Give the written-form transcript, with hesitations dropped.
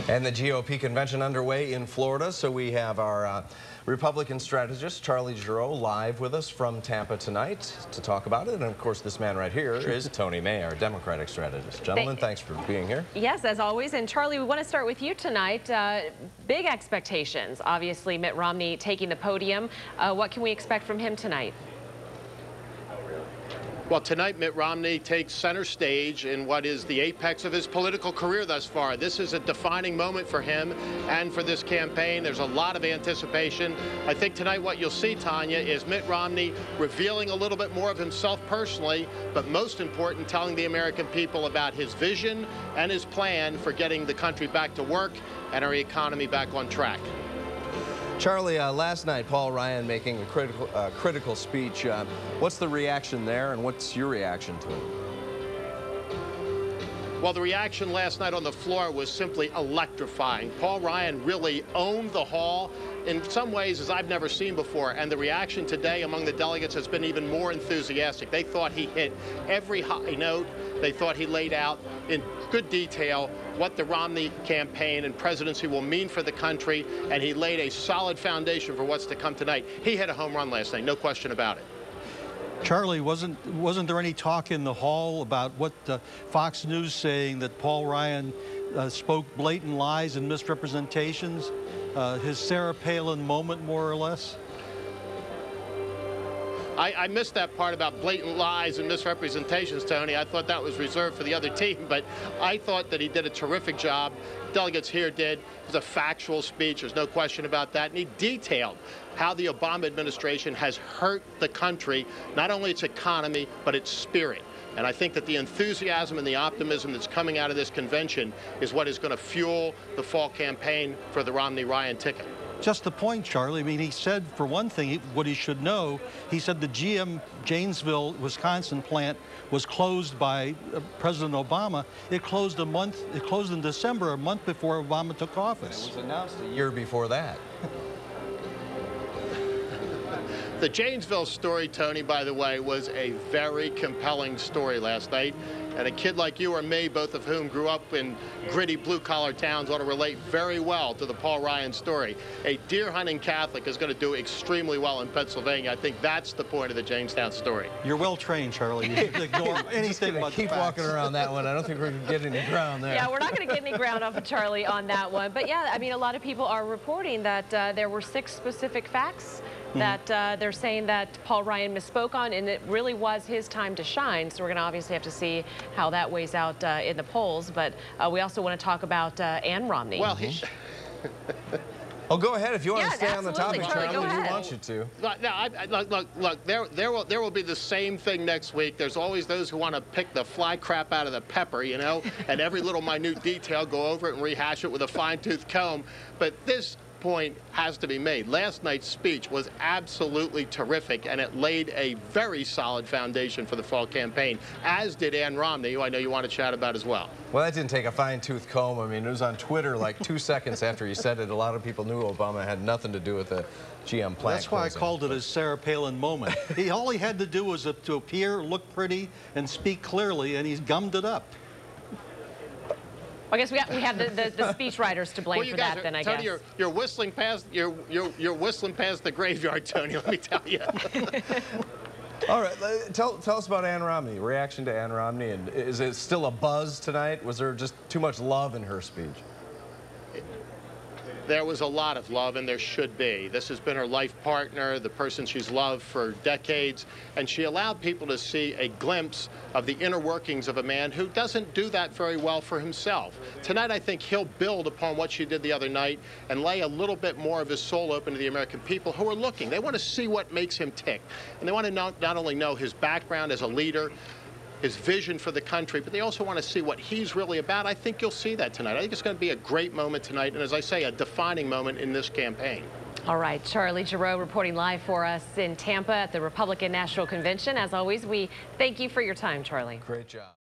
And the GOP convention underway in Florida, so we have our Republican strategist, Charlie Giroux, live with us from Tampa tonight to talk about it. And of course, this man right here is Tony May, our Democratic strategist. Gentlemen, thanks for being here. Yes, as always. And Charlie, we want to start with you tonight. Big expectations. Obviously, Mitt Romney taking the podium. What can we expect from him tonight? Well, tonight Mitt Romney takes center stage in what is the apex of his political career thus far. This is a defining moment for him and for this campaign. There's a lot of anticipation. I think tonight what you'll see, Tanya, is Mitt Romney revealing a little bit more of himself personally, but most important, telling the American people about his vision and his plan for getting the country back to work and our economy back on track. Charlie, last night, Paul Ryan making a critical speech. What's the reaction there, and what's your reaction to it? Well, the reaction last night on the floor was simply electrifying. Paul Ryan really owned the hall in some ways as I've never seen before, and the reaction today among the delegates has been even more enthusiastic. They thought he hit every high note. They thought he laid out in good detail what the Romney campaign and presidency will mean for the country, and he laid a solid foundation for what's to come tonight. He hit a home run last night, no question about it. Charlie, wasn't there any talk in the hall about what Fox News saying that Paul Ryan spoke blatant lies and misrepresentations? His Sarah Palin moment, more or less? I missed that part about blatant lies and misrepresentations, Tony. I thought that was reserved for the other team, but I thought that he did a terrific job. Delegates here did. It was a factual speech. There's no question about that. And he detailed how the Obama administration has hurt the country, not only its economy, but its spirit. And I think that the enthusiasm and the optimism that's coming out of this convention is what is going to fuel the fall campaign for the Romney-Ryan ticket. Just the point, Charlie. I mean, he said, for one thing, what he should know, he said the GM Janesville, Wisconsin plant was closed by President Obama. It closed in December, a month before Obama took office. It was announced a year before that. The Janesville story, Tony, by the way, was a very compelling story last night. And a kid like you or me, both of whom grew up in gritty blue-collar towns, ought to relate very well to the Paul Ryan story. A deer-hunting Catholic is going to do extremely well in Pennsylvania. I think that's the point of the Jamestown story. You're well-trained, Charlie. You should ignore anything but keep walking around that one. I don't think we're going to get any ground there. Yeah, we're not going to get any ground off of Charlie on that one. But yeah, I mean, a lot of people are reporting that there were 6 specific facts that they're saying that Paul Ryan misspoke on, and it really was his time to shine. So we're going to obviously have to see how that weighs out in the polls. But we also want to talk about Ann Romney. Well, oh, go ahead if you want to stay on the topic, Charlie. We want you to. Look, there will be the same thing next week. There's always those who want to pick the fly crap out of the pepper, you know, and every little minute detail, go over it and rehash it with a fine-tooth comb. But this point has to be made. Last night's speech was absolutely terrific, and it laid a very solid foundation for the fall campaign, as did Ann Romney, who I know you want to chat about as well. Well, that didn't take a fine-tooth comb. I mean, it was on Twitter like 2 seconds after he said it. A lot of people knew Obama had nothing to do with the GM plant. That's why I called it a Sarah Palin moment. All he had to do was to appear, look pretty, and speak clearly, and he's gummed it up. I guess we have the speech writers to blame for that, then I Tony, guess. You're whistling past you're whistling past the graveyard, Tony. Let me tell you. All right, tell us about Ann Romney. Reaction to Ann Romney, and is it still a buzz tonight? Was there just too much love in her speech? There was a lot of love, and there should be. This has been her life partner, the person she's loved for decades, and she allowed people to see a glimpse of the inner workings of a man who doesn't do that very well for himself. Tonight, I think he'll build upon what she did the other night and lay a little bit more of his soul open to the American people who are looking. They want to see what makes him tick, and they want to not only know his background as a leader, his vision for the country, but they also want to see what he's really about. I think you'll see that tonight. I think it's going to be a great moment tonight, and as I say, a defining moment in this campaign. All right, Charlie Giroux reporting live for us in Tampa at the Republican National Convention. As always, we thank you for your time, Charlie. Great job.